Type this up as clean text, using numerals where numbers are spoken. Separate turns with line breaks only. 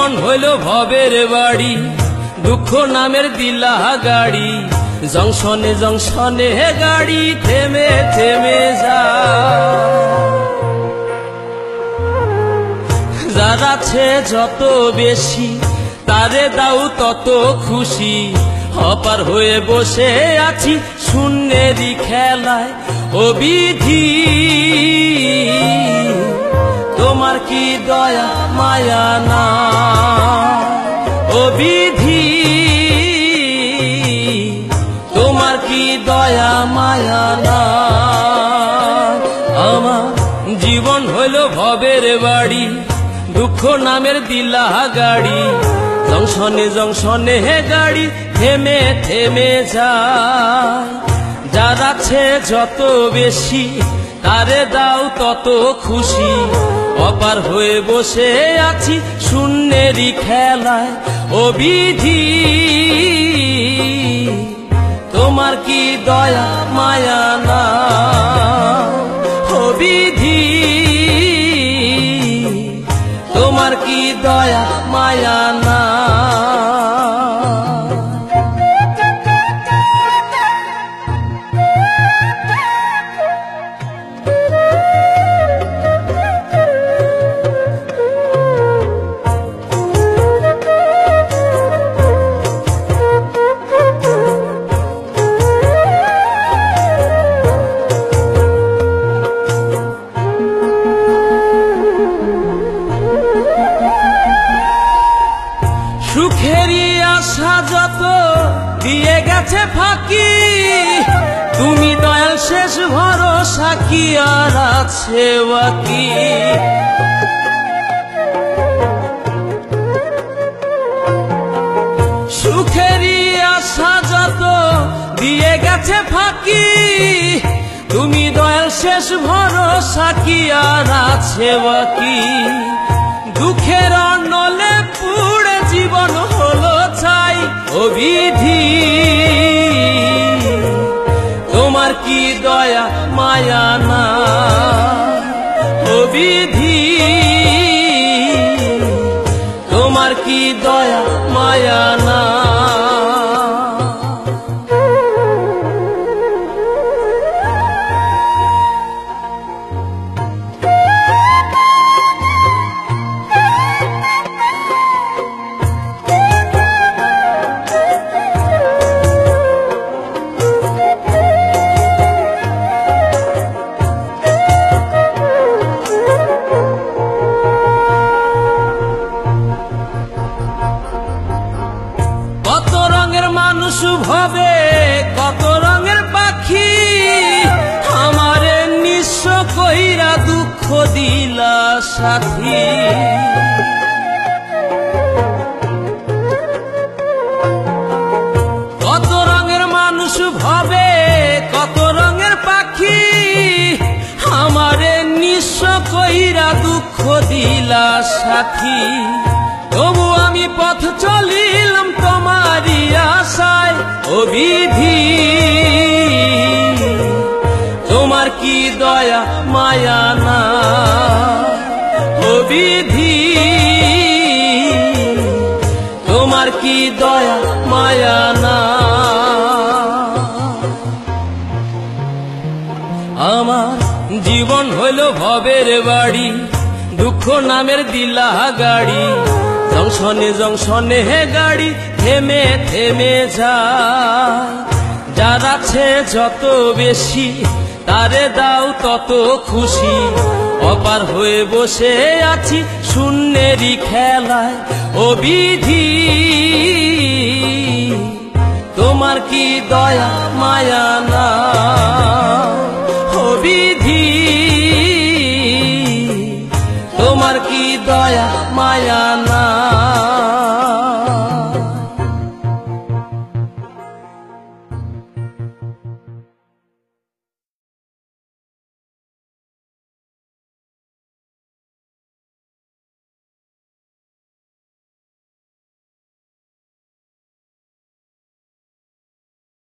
জীবন হইল ভবের বাড়ি, দুঃখ নামের দিলা গাড়ি, জংশনে জংশনে গাড়ি থেমে থেমে যায়। যার আছে যত বেশি তারে দাও তত খুশি, অপার হয়ে বসে আছি শূন্যেরই খেলায়। ও বিধি তোমার কি দয়া মায়া না, ও বিধি তোমার কি দয়া মায়া না। আমার জীবন হইল ভবের বাড়ি, দুঃখ নামের দিলা গাড়ি, জংশনে জংশনে গাড়ি থেমে থেমে যায়। যার আছে যত বেশি তারে দাও তত খুশি, অপার হয়ে বসে আছি শূন্যেরই খেলায়। ও বিধি তোমার কি দয়া মায়া না, ও বিধি তোমার কি দয়া মায়া না। সুখেরই আশা যত দিয়ে গেছে ফাঁকি, তুমি দয়াল শেষ ভরসা কি আর আছে বাকি। সুখেরই আশা যত দিয়ে গেছে ফাঁকি, তুমি দয়াল শেষ ভরসা কি আর আছে বাকি। দুঃখের অনলে পুড়ে জীবন হলো চাই, ও বিধি তোমার কি দয়া মায়া না, ও বিধি তোমার কি দয়া মায়া না। কত রঙের মানুষ ভবে কত রঙের পাখি, আমারে নিঃস্ব কইরা দুঃখ দিলা সাথী। কত রঙের মানুষ ভবে কত রঙের পাখি, আমারে নিঃস্ব কইরা দুঃখ দিলা সাথী। তবু আমি পথ চলিলাম তোমারই আশায়, ও বিধি তোমার কি দয়া মায়া না, ও বিধি তোমার কি দয়া মায়া না। আমার জীবন হইল ভবের বাড়ি, দুঃখ নামের দিলা গাড়ি, জংশনে জংশনে গাড়ি থেমে থেমে যায়। যার আছে যত বেশি তারে দাও তত খুশি, অপার হয়ে বসে আছি শূন্যেরই খেলায়। ও বিধি তোমার কি দয়া মায়া না।